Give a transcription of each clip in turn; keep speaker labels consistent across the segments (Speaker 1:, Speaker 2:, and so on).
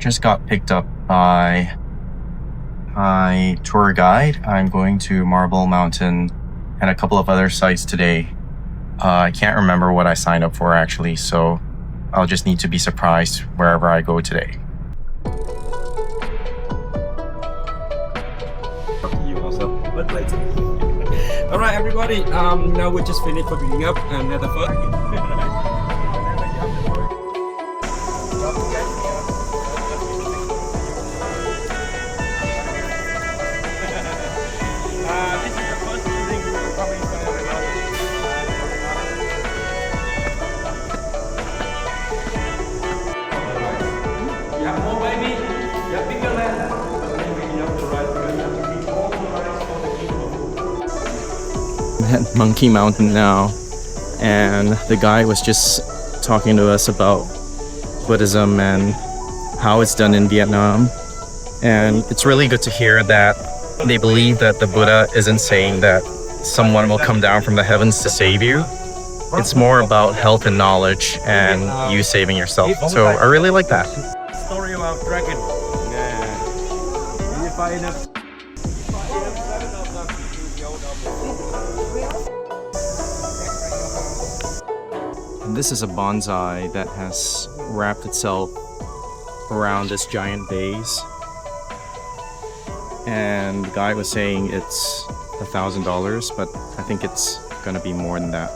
Speaker 1: just got picked up by my tour guide. I'm going to Marble Mountain and a couple of other sites today. I can't remember what I signed up for actually, so I'll just need to be surprised wherever I go today.
Speaker 2: You also, but later. All right, everybody. Now we just finished picking up another foot.
Speaker 1: At Monkey Mountain now, and the guy was just talking to us about Buddhism and how it's done in Vietnam. And it's really good to hear that they believe that the Buddha isn't saying that someone will come down from the heavens to save you. It's more about health and knowledge and you saving yourself. So I really like that.
Speaker 2: Story about dragon.
Speaker 1: And this is a bonsai that has wrapped itself around this giant vase. And the guy was saying it's $1,000, but I think it's gonna be more than that.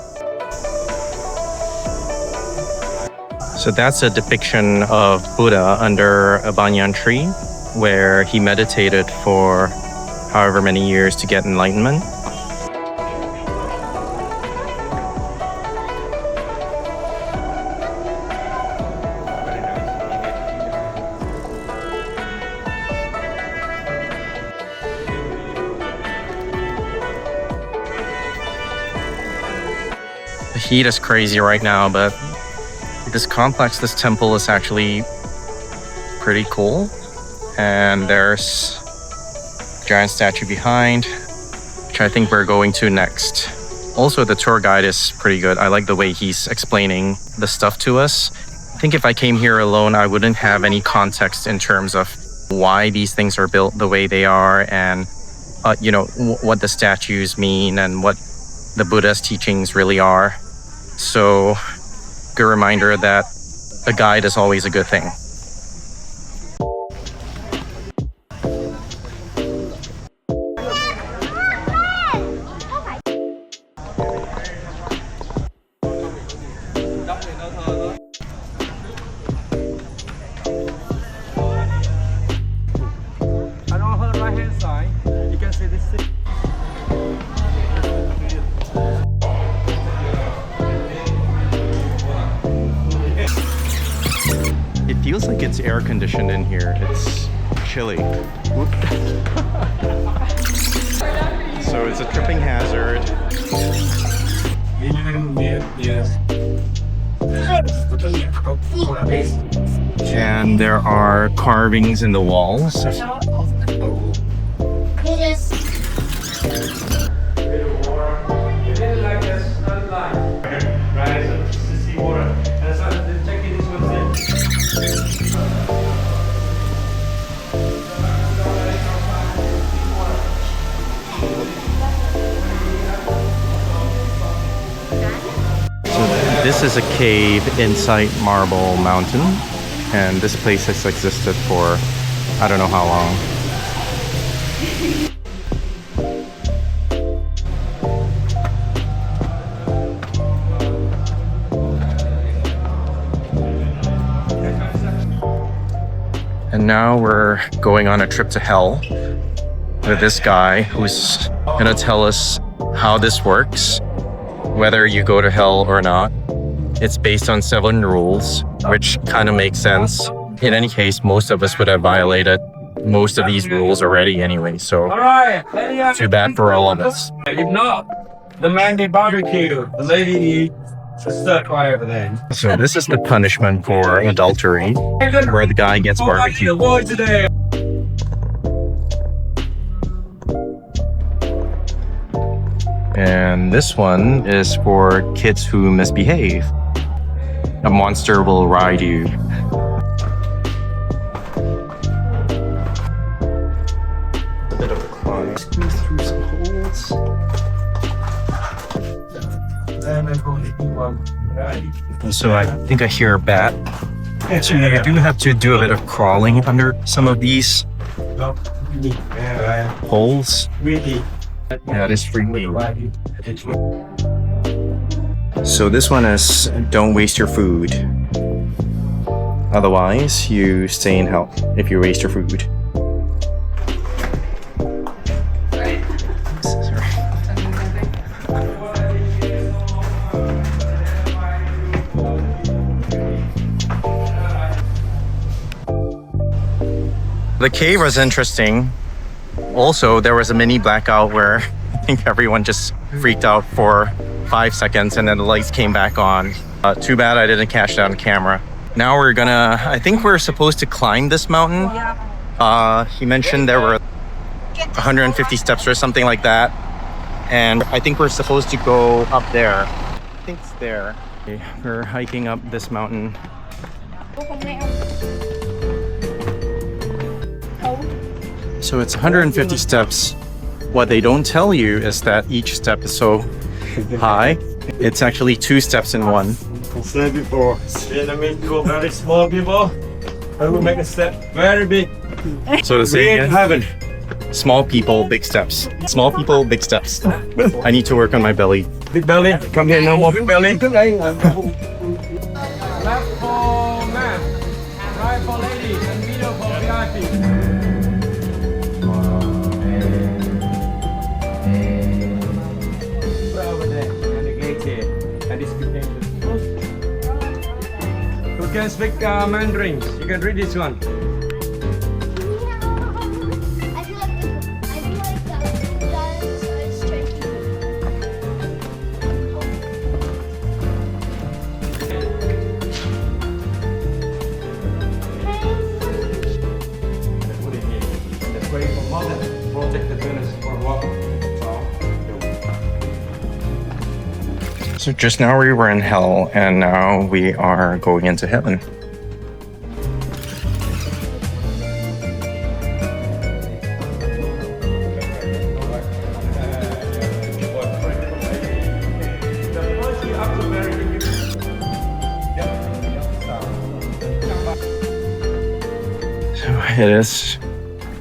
Speaker 1: So that's a depiction of Buddha under a banyan tree, where he meditated for however many years to get enlightenment. The heat is crazy right now, but this complex, this temple is actually pretty cool. And there's a giant statue behind, which I think we're going to next. Also, the tour guide is pretty good. I like the way he's explaining the stuff to us. I think if I came here alone, I wouldn't have any context in terms of why these things are built the way they are, and what the statues mean and what the Buddha's teachings really are. So, good reminder that a guide is always a good thing.
Speaker 2: And on her right hand side, you can see this.
Speaker 1: It feels like it's air conditioned in here. It's chilly. So it's a tripping hazard. And there are carvings in the walls. This is a cave inside Marble Mountain, and this place has existed for I don't know how long. And now we're going on a trip to hell with this guy who's gonna tell us how this works, whether you go to hell or not. It's based on 7 rules, which kind of makes sense. In any case, most of us would have violated most of these rules already anyway, so too bad for all of us.
Speaker 2: If not, the man did barbecue. The lady stir fry over there.
Speaker 1: So this is the punishment for adultery, where the guy gets barbecued. And this one is for kids who misbehave. A monster will ride you. bats. So I think I hear a bat. So I do have to do a bit of crawling under some of these holes. Yeah, it is freaky. So this one is don't waste your food. Otherwise, you stay in hell if you waste your food. The cave was interesting. Also, there was a mini blackout where I think everyone just freaked out for 5 seconds and then the lights came back on. Too bad I didn't catch that on camera. Now we're gonna, I think we're supposed to climb this mountain. He mentioned there were 150 steps or something like that. And I think we're supposed to go up there. I think it's there. Okay, we're hiking up this mountain. So it's 150 steps. What they don't tell you is that each step is so high. It's actually 2 steps in one.
Speaker 2: I said before, Vietnamese go very small people. I will make a step very big.
Speaker 1: So to say again, small people, big steps. Small people, big steps. I need to work on my belly.
Speaker 2: Big belly, come here, no more big belly. Left for man, right for ladies, and middle for VIP. Over there, and the gate here, and this became the who can speak Mandarin? You can read this one.
Speaker 1: So just now we were in hell and now we are going into heaven. So it is,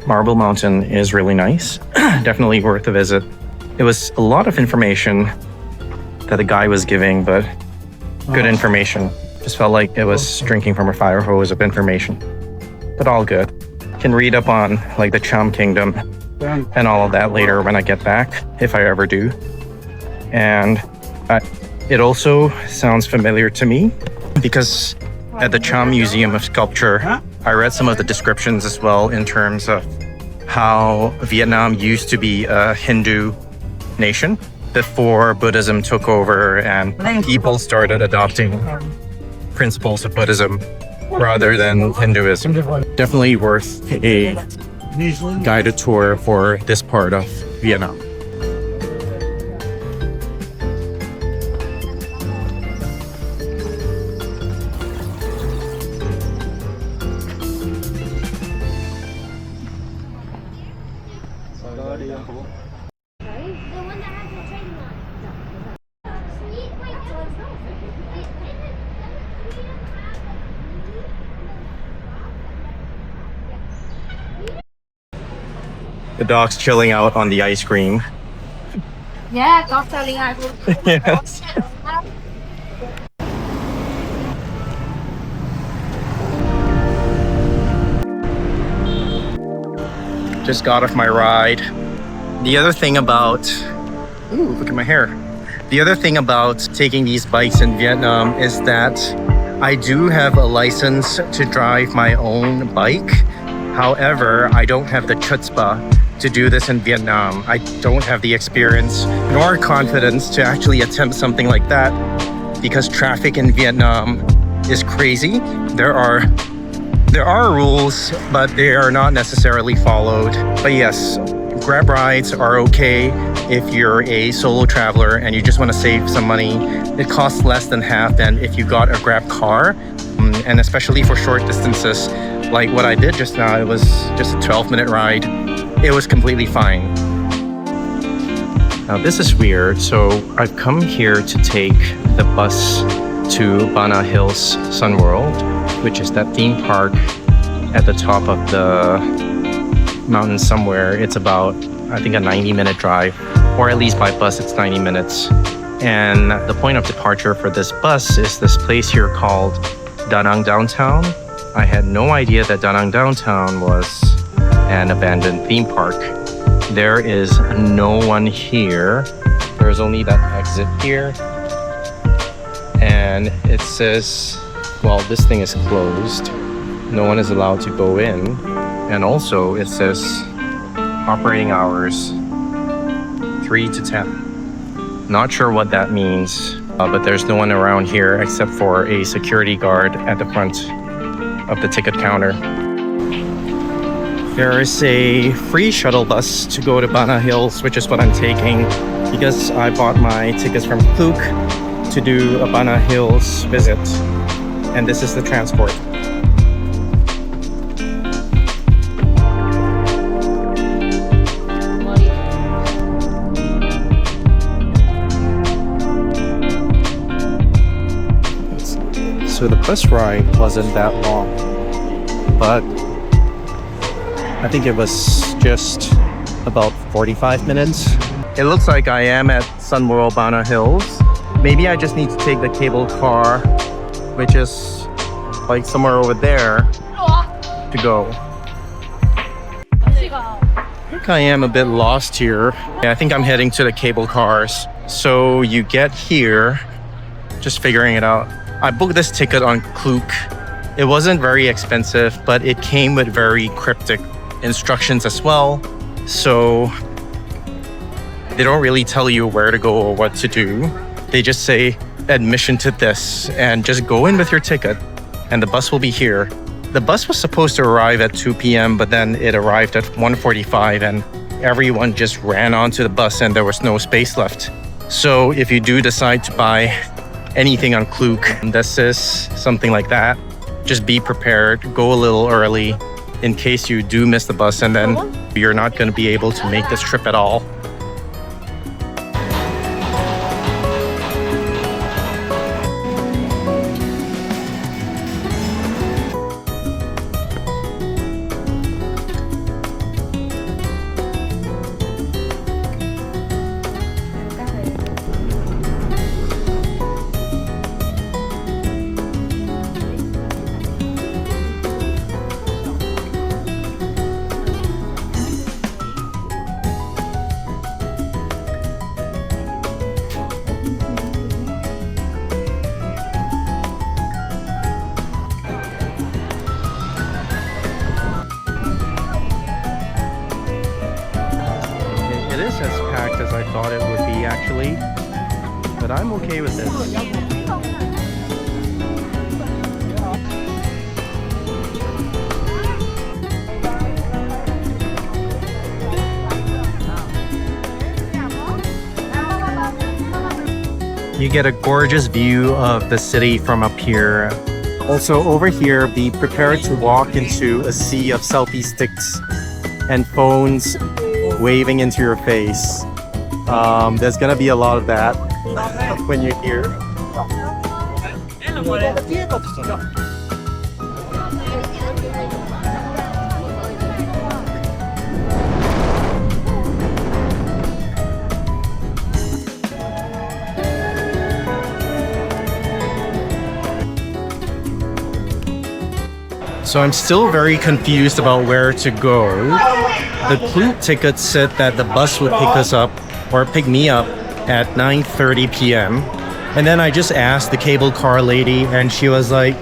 Speaker 1: Marble Mountain is really nice. Definitely worth a visit. It was a lot of information that the guy was giving, but good information. Just felt like it was drinking from a fire hose of information, but all good. Can read up on like the Cham Kingdom and all of that later when I get back, if I ever do. And it also sounds familiar to me because at the Cham Museum of Sculpture, I read some of the descriptions as well in terms of how Vietnam used to be a Hindu nation before Buddhism took over and people started adopting principles of Buddhism rather than Hinduism. Definitely worth a guided tour for this part of Vietnam. The dog's chilling out on the ice cream.
Speaker 3: Yeah, dog's chilling out.
Speaker 1: Yes. Just got off my ride. The other thing about, ooh, look at my hair. The other thing about taking these bikes in Vietnam is that I do have a license to drive my own bike. However, I don't have the chutzpah to do this in Vietnam. I don't have the experience nor confidence to actually attempt something like that because traffic in Vietnam is crazy. There are rules, but they are not necessarily followed. But yes, Grab rides are okay if you're a solo traveler and you just want to save some money. It costs less than half than if you got a Grab car, and especially for short distances like what I did just now. It was just a 12-minute ride. It was completely fine. Now this is weird. So I've come here to take the bus to Bana Hills Sun World, which is that theme park at the top of the mountain somewhere. It's about, I think, a 90-minute drive, or at least by bus it's 90 minutes. And the point of departure for this bus is this place here called Danang Downtown. I had no idea that Danang Downtown was an abandoned theme park. There is no one here. There's only that exit here. And it says, well, this thing is closed. No one is allowed to go in. And also it says operating hours 3 to 10. Not sure what that means, but there's no one around here except for a security guard at the front of the ticket counter. There is a free shuttle bus to go to Bana Hills, which is what I'm taking because I bought my tickets from Klook to do a Bana Hills visit. And this is the transport. So the bus ride wasn't that long, but I think it was just about 45 minutes. It looks like I am at Sun World Bana Hills. Maybe I just need to take the cable car, which is like somewhere over there, to go. I think I am a bit lost here. Yeah, I think I'm heading to the cable cars. So you get here, just figuring it out. I booked this ticket on Klook. It wasn't very expensive, but it came with very cryptic instructions as well. So they don't really tell you where to go or what to do. They just say admission to this and just go in with your ticket and the bus will be here. The bus was supposed to arrive at 2 p.m. but then it arrived at 1:45 and everyone just ran onto the bus and there was no space left. So if you do decide to buy anything on Klook, this is something like that. Just be prepared, go a little early in case you do miss the bus and then you're not going to be able to make this trip at all. It is as packed as I thought it would be actually, but I'm okay with this. You get a gorgeous view of the city from up here. Also over here, be prepared to walk into a sea of selfie sticks and phones waving into your face. There's gonna be a lot of that when you're here. So I'm still very confused about where to go. The Klook ticket said that the bus would pick us up or pick me up at 9:30 p.m. And then I just asked the cable car lady and she was like,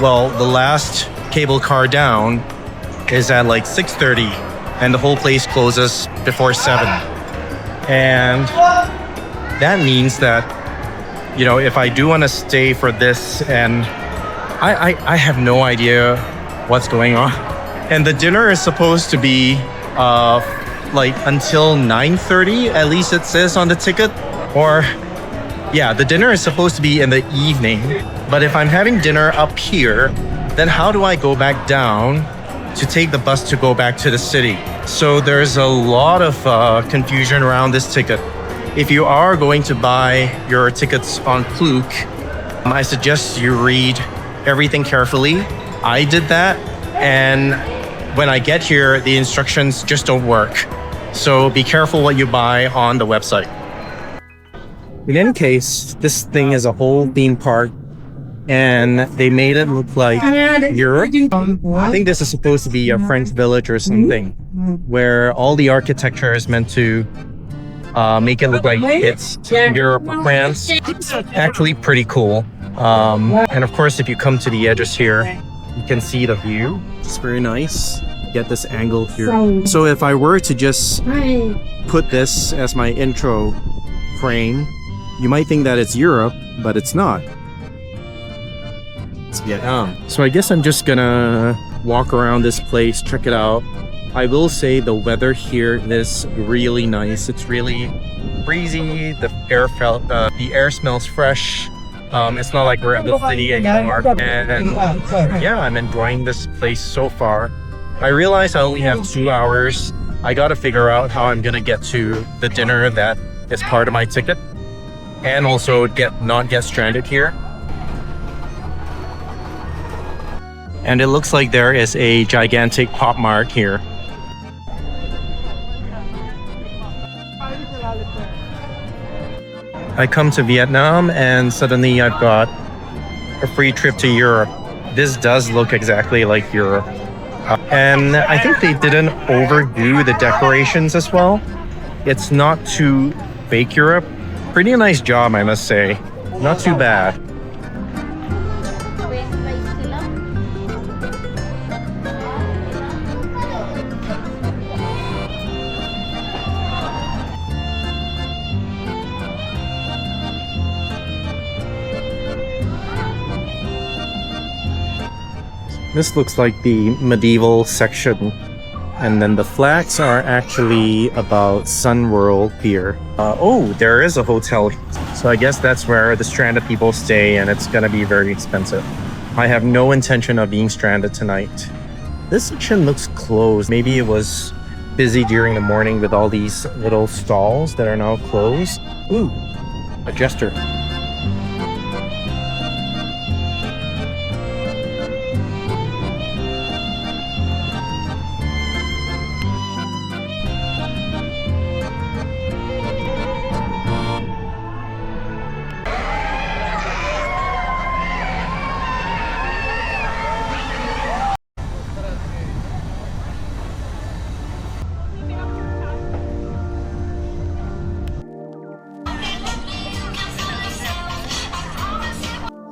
Speaker 1: well, the last cable car down is at like 6:30 and the whole place closes before 7. And that means that, you know, if I do want to stay for this, and I have no idea what's going on. And the dinner is supposed to be like until 9:30, at least it says on the ticket. Or yeah, the dinner is supposed to be in the evening. But if I'm having dinner up here, then how do I go back down to take the bus to go back to the city. So there's a lot of confusion around this ticket. If you are going to buy your tickets on Klook, I suggest you read everything carefully. I did that, and when I get here, the instructions just don't work. So be careful what you buy on the website. In any case, this thing is a whole theme park, and they made it look like Europe. I think this is supposed to be a French village or something, where all the architecture is meant to make it look like it's Europe or France. Actually pretty cool. And of course, if you come to the edges here, you can see the view. It's very nice. Get this angle here. So if I were to just put this as my intro frame, you might think that it's Europe, but it's not. It's Vietnam. So I guess I'm just gonna walk around this place, check it out. I will say the weather here is really nice. It's really breezy. The air smells fresh. It's not like we're in the city anymore. And yeah, I'm enjoying this place so far. I realize I only have 2 hours. I gotta figure out how I'm gonna get to the dinner that is part of my ticket, and also not get stranded here. And it looks like there is a gigantic Pop Mart here. I come to Vietnam and suddenly I've got a free trip to Europe. This does look exactly like Europe. And I think they didn't overdo the decorations as well. It's not too fake Europe. Pretty nice job, I must say. Not too bad. This looks like the medieval section, and then the flags are actually about Sun World here. Oh, there is a hotel, so I guess that's where the stranded people stay, and it's gonna be very expensive. I have no intention of being stranded tonight. This section looks closed. Maybe it was busy during the morning with all these little stalls that are now closed. Ooh, a jester.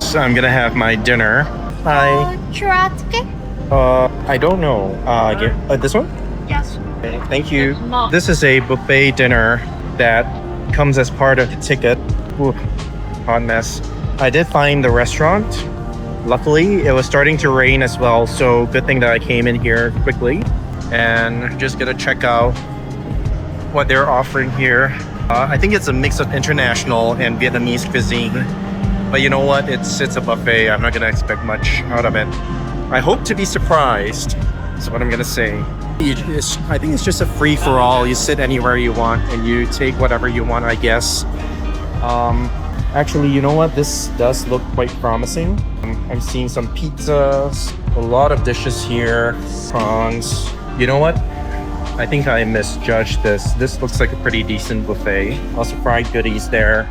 Speaker 1: So I'm gonna have my dinner. Hi. I don't know. This one?
Speaker 3: Yes.
Speaker 1: Okay, thank you. This is a buffet dinner that comes as part of the ticket. Ooh, hot mess. I did find the restaurant. Luckily, it was starting to rain as well, so good thing that I came in here quickly. And just gonna check out what they're offering here. I think it's a mix of international and Vietnamese cuisine. But you know what? It's a buffet. I'm not gonna expect much out of it. I hope to be surprised. That's what I'm gonna say. I think it's just a free-for-all. You sit anywhere you want and you take whatever you want, I guess. Actually, you know what? This does look quite promising. I'm seeing some pizzas, a lot of dishes here, prawns. You know what? I think I misjudged this. This looks like a pretty decent buffet. Also fried goodies there.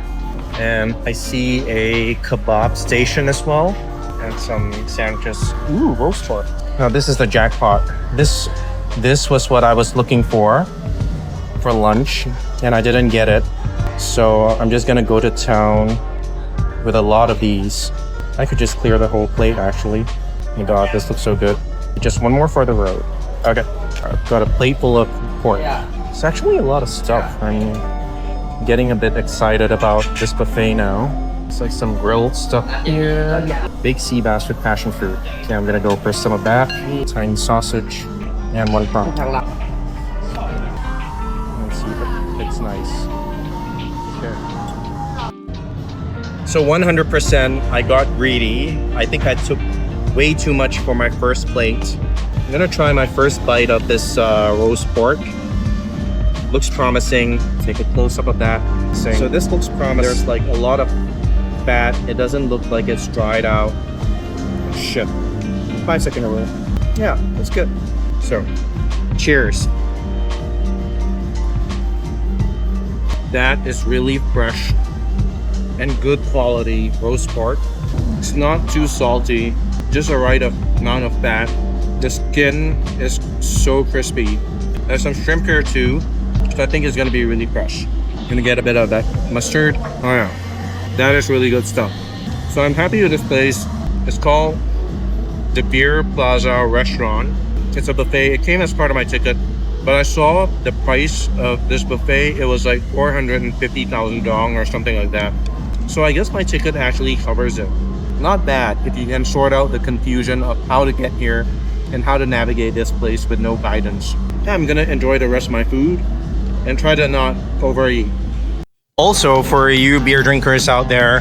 Speaker 1: And I see a kebab station as well, and some sandwiches. Ooh, roast pork. Now this is the jackpot. This was what I was looking for lunch, and I didn't get it. So I'm just gonna go to town with a lot of these. I could just clear the whole plate actually. Oh my god, this looks so good. Just one more for the road. Okay, I've got a plate full of pork. It's actually a lot of stuff. I'm getting a bit excited about this buffet now. It's like some grilled stuff here. Big sea bass with passion fruit. Okay, I'm gonna go for some of that. Tiny sausage and one prawn. Let's see if it's nice. Okay. So 100% I got greedy. I think I took way too much for my first plate. I'm gonna try my first bite of this roast pork. Looks promising. Take a close up of that. So this looks promising. There's like a lot of fat. It doesn't look like it's dried out. Shit. 5 second rule. Yeah, that's good. So, cheers. That is really fresh and good quality roast pork. It's not too salty, just a right amount of fat. The skin is so crispy. There's some shrimp here too, which I think is gonna be really fresh. Gonna get a bit of that mustard. Oh yeah, that is really good stuff. So I'm happy with this place. It's called the Beer Plaza Restaurant. It's a buffet. It came as part of my ticket, but I saw the price of this buffet. It was like 450,000 dong or something like that. So I guess my ticket actually covers it. Not bad if you can sort out the confusion of how to get here and how to navigate this place with no guidance. Yeah, I'm gonna enjoy the rest of my food and try to not overeat. Also, for you beer drinkers out there,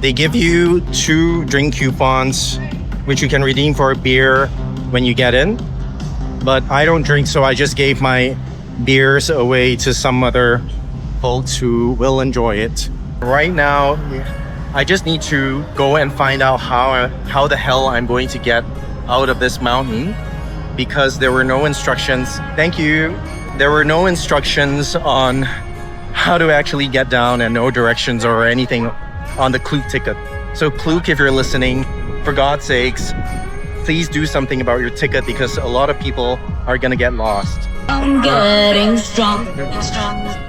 Speaker 1: they give you 2 drink coupons which you can redeem for a beer when you get in. But I don't drink, so I just gave my beers away to some other folks who will enjoy it. Right now, I just need to go and find out how the hell I'm going to get out of this mountain, because there were no instructions. Thank you. There were no instructions on how to actually get down and no directions or anything on the Klook ticket. So Klook, if you're listening, for God's sakes, please do something about your ticket, because a lot of people are gonna get lost.
Speaker 4: I'm getting strong.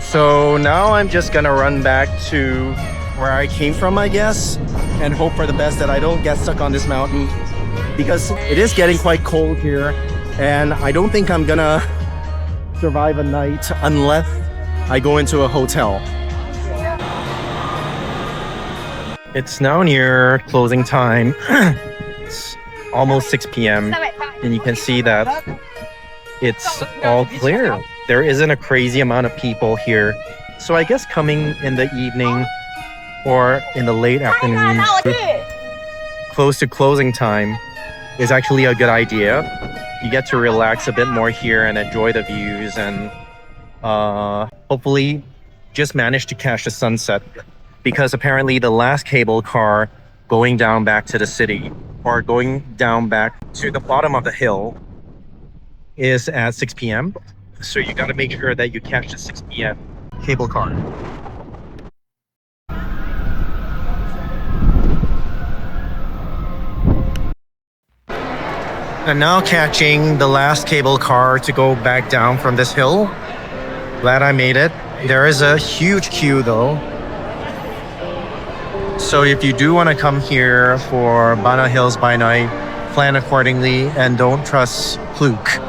Speaker 1: So now I'm just gonna run back to where I came from, I guess, and hope for the best that I don't get stuck on this mountain, because it is getting quite cold here, and I don't think I'm gonna survive a night unless I go into a hotel. It's now near closing time. It's almost 6 p.m. and you can see that it's all clear. There isn't a crazy amount of people here. So I guess coming in the evening or in the late afternoon, close to closing time, is actually a good idea. You get to relax a bit more here and enjoy the views, and hopefully just manage to catch the sunset, because apparently the last cable car going down back to the city, or going down back to the bottom of the hill, is at 6 p.m. So you got to make sure that you catch the 6 p.m. cable car. I'm now catching the last cable car to go back down from this hill. Glad I made it. There is a huge queue though. So if you do want to come here for Bana Hills by night, plan accordingly and don't trust Klook.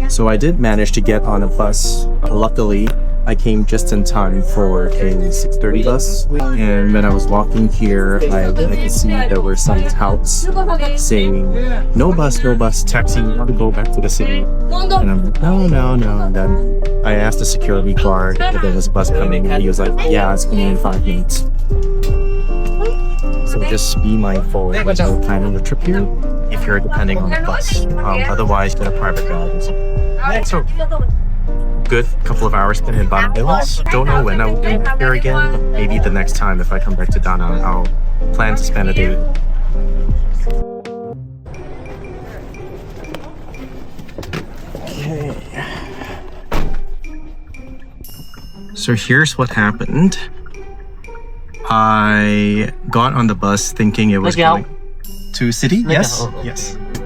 Speaker 1: So I did manage to get on a bus. Luckily, I came just in time for a 6:30 bus. And when I was walking here, I could see there were some touts saying, no bus, taxi, you want to go back to the city. And I'm like, no. And then I asked the security guard if there was a bus coming, and he was like, yeah, it's coming in 5 minutes. So just be mindful when you're planning a trip here, if you're depending on the bus. Otherwise, get a private ride. So, good couple of hours spent in Bana Hills. Don't know when I will be here again, but maybe the next time if I come back to Danang, I'll plan to spend a day. Okay. So here's what happened. I got on the bus thinking it was going to city. Yes.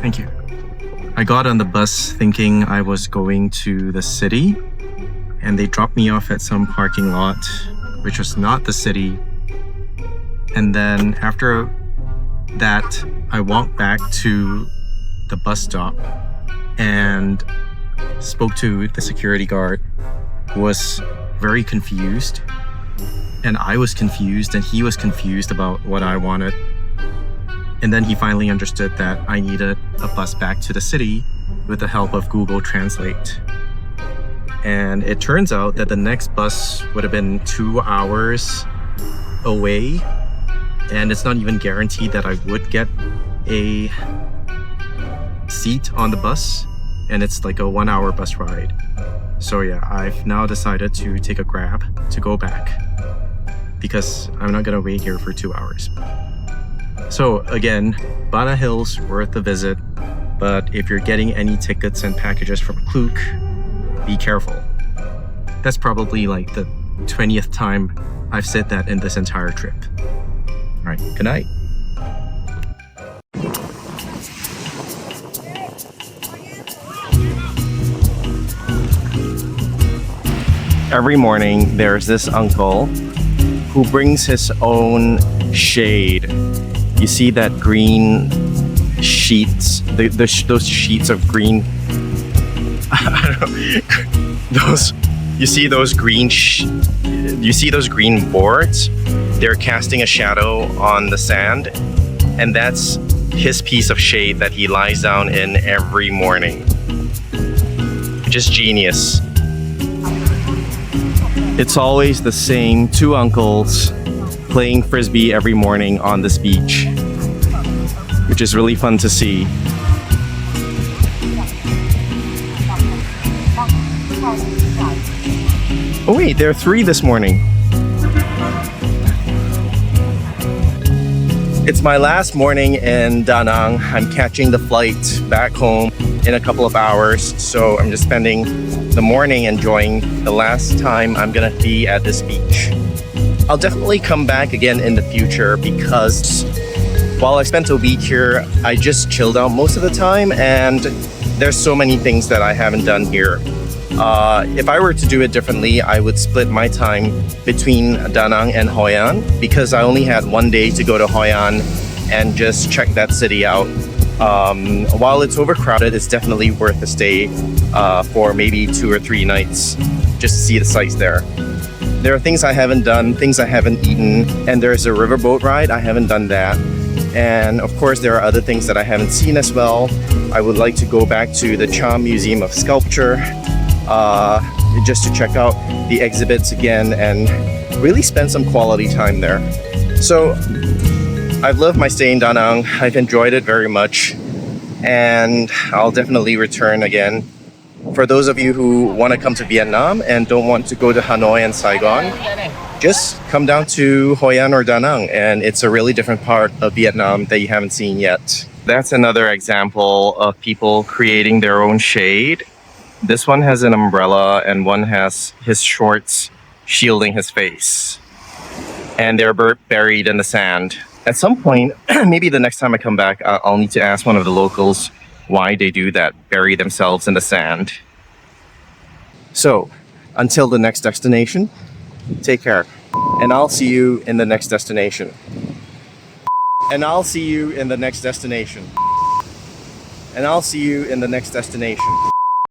Speaker 1: Thank you. I got on the bus thinking I was going to the city, and they dropped me off at some parking lot, which was not the city. And then after that, I walked back to the bus stop and spoke to the security guard, who was very confused. And I was confused, and he was confused about what I wanted. And then he finally understood that I needed a bus back to the city with the help of Google Translate. And it turns out that the next bus would have been 2 hours away, and it's not even guaranteed that I would get a seat on the bus, and it's like a 1-hour bus ride. So yeah, I've now decided to take a Grab to go back because I'm not gonna wait here for 2 hours. So again, Bana Hill's worth a visit, but if you're getting any tickets and packages from Klook, be careful. That's probably like the 20th time I've said that in this entire trip. All right, good night. Every morning, there's this uncle who brings his own shade. You see that green sheets, those sheets of green. I don't know. You see those green boards? They're casting a shadow on the sand, and that's his piece of shade that he lies down in every morning. Just genius. It's always the same two uncles playing frisbee every morning on this beach, which is really fun to see. Oh wait, there are 3 this morning. It's my last morning in Danang. I'm catching the flight back home in a couple of hours, so I'm just spending the morning enjoying the last time I'm gonna be at this beach. I'll definitely come back again in the future because while I spent a week here, I just chilled out most of the time, and there's so many things that I haven't done here. If I were to do it differently, I would split my time between Da Nang and Hoi An because I only had 1 day to go to Hoi An and just check that city out. While it's overcrowded, it's definitely worth a stay for maybe 2 or 3 nights just to see the sights there. There are things I haven't done, things I haven't eaten, and there's a riverboat ride. I haven't done that. And of course, there are other things that I haven't seen as well. I would like to go back to the Cham Museum of Sculpture just to check out the exhibits again and really spend some quality time there. So I've loved my stay in Da Nang. I've enjoyed it very much, and I'll definitely return again. For those of you who want to come to Vietnam and don't want to go to Hanoi and Saigon, just come down to Hoi An or Da Nang, and it's a really different part of Vietnam that you haven't seen yet. That's another example of people creating their own shade. This one has an umbrella and one has his shorts shielding his face. And they're buried in the sand. At some point, maybe the next time I come back, I'll need to ask one of the locals why they do that, bury themselves in the sand. So, until the next destination, take care. And I'll see you in the next destination. And I'll see you in the next destination. And I'll see you in the next destination.